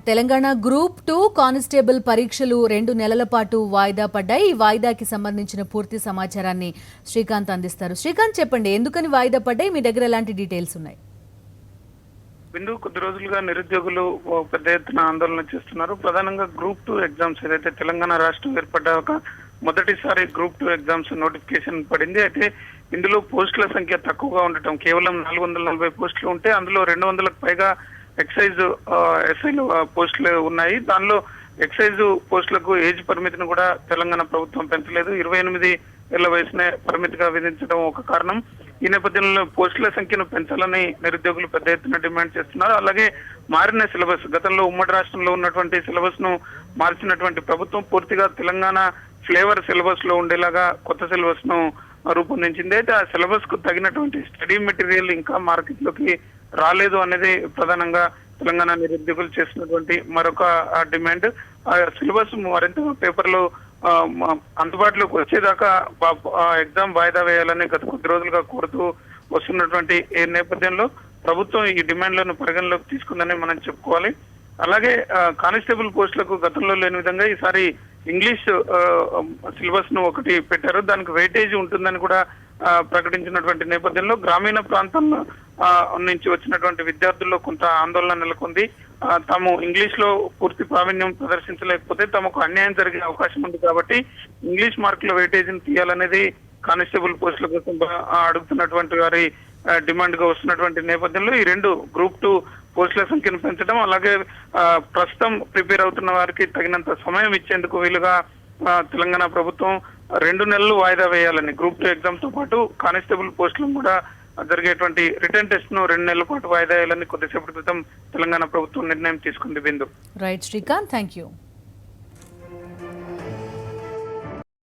Telangana group 2 constable పరీక్షలు 2 నెలల పాటు వాయిదా పడ్డాయి. ఈ వాయిదాకి సంబంధించిన పూర్తి సమాచారాన్ని శ్రీకాంత్ అందిస్తారు. శ్రీకాంత్, చెప్పండి, ఎందుకని వాయిదా పడ్డాయి? మీ దగ్గర ఎలాంటి డీటెయిల్స్ ఉన్నాయి? బిందు, కొద్ది రోజులుగా నిరుద్యోగులు పెద్ద ఎత్తున ఆందోళన చేస్తున్నారు. ప్రధానంగా గ్రూప్ 2 ఎగ్జామ్స్ ఏదైతే తెలంగాణ రాష్ట్రం ఏర్పడ్డాక మొదటిసారి గ్రూప్ 2 ఎగ్జామ్స్ నోటిఫికేషన్ పడింది. అయితే ఇందులో పోస్టుల సంఖ్య తక్కువగా ఉండటం, కేవలం 440 పోస్టులు ఉంటే అందులో 200లకు పైగా ఎక్సైజ్ ఎస్ఐలు పోస్టులు ఉన్నాయి. దానిలో ఎక్సైజ్ పోస్టులకు ఏజ్ పరిమితిని కూడా తెలంగాణ ప్రభుత్వం పెంచలేదు. 28 ఏళ్ల వయసునే పరిమితిగా విధించడం ఒక కారణం. ఈ నేపథ్యంలో పోస్టుల సంఖ్యను పెంచాలని నిరుద్యోగులు పెద్ద ఎత్తున డిమాండ్ చేస్తున్నారు. అలాగే మారిన సిలబస్, గతంలో ఉమ్మడి రాష్ట్రంలో ఉన్నటువంటి సిలబస్ ను మార్చినటువంటి ప్రభుత్వం పూర్తిగా తెలంగాణ ఫ్లేవర్ సిలబస్ లో ఉండేలాగా కొత్త సిలబస్ ను రూపొందించింది. అయితే ఆ సిలబస్ కు తగినటువంటి స్టడీ మెటీరియల్ ఇంకా మార్కెట్ లోకి రాలేదు అనేది ప్రధానంగా తెలంగాణ నిరుద్యోగులు చేసినటువంటి మరొక డిమాండ్. ఆ సిలబస్ మరింత పేపర్లో అందుబాటులోకి వచ్చేదాకా ఎగ్జామ్ వాయిదా వేయాలని గత కొద్ది రోజులుగా కోరుతూ వస్తున్నటువంటి ఈ నేపథ్యంలో ప్రభుత్వం ఈ డిమాండ్లను పరిగణలోకి తీసుకుందని మనం చెప్పుకోవాలి. అలాగే కానిస్టేబుల్ పోస్టులకు గతంలో లేని విధంగా ఈసారి ఇంగ్లీష్ సిలబస్ ను ఒకటి పెట్టారు. దానికి వెయిటేజ్ ఉంటుందని కూడా ప్రకటించినటువంటి నేపథ్యంలో గ్రామీణ ప్రాంతాల్లో నుంచి వచ్చినటువంటి విద్యార్థుల్లో కొంత ఆందోళన నెలకొంది. తాము ఇంగ్లీష్ లో పూర్తి ప్రావీణ్యం ప్రదర్శించలేకపోతే తమకు అన్యాయం జరిగే అవకాశం ఉంది కాబట్టి ఇంగ్లీష్ మార్కుల వెయిటేజీని తీయాలనేది కానిస్టేబుల్ పోస్టుల కోసం అడుగుతున్నటువంటి వారి డిమాండ్ గా వస్తున్నటువంటి నేపథ్యంలో ఈ 2 గ్రూప్ 2 పోస్టుల సంఖ్యను పెంచడం, అలాగే ప్రస్తుతం ప్రిపేర్ అవుతున్న వారికి తగినంత సమయం ఇచ్చేందుకు వీలుగా తెలంగాణ ప్రభుత్వం 2 నెలలు వాయిదా వేయాలని గ్రూప్ 2 ఎగ్జామ్ తో పాటు కానిస్టేబుల్ పోస్టులను కూడా జరిగేటువంటి రిటర్న్ టెస్ట్ ను 2 నెలల పాటు వాయిదా వేయాలని కొద్దిసేపటి క్రితం తెలంగాణ ప్రభుత్వం నిర్ణయం తీసుకుంది. Bindu. Right Srikanth, thank you.